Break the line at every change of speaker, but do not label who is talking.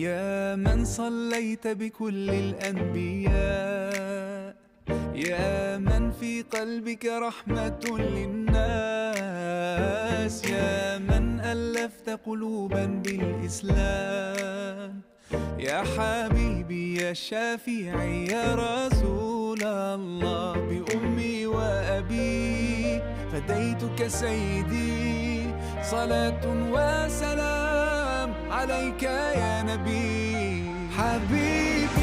يا من صليت بكل الأنبياء، يا من في قلبك رحمة للناس، يا من ألفت قلوبا بالإسلام، يا حبيبي يا شافعي يا رسول الله، بأمي وأبي فديتك سيدي، صلاة وسلام عليك يا نبي. حبيبي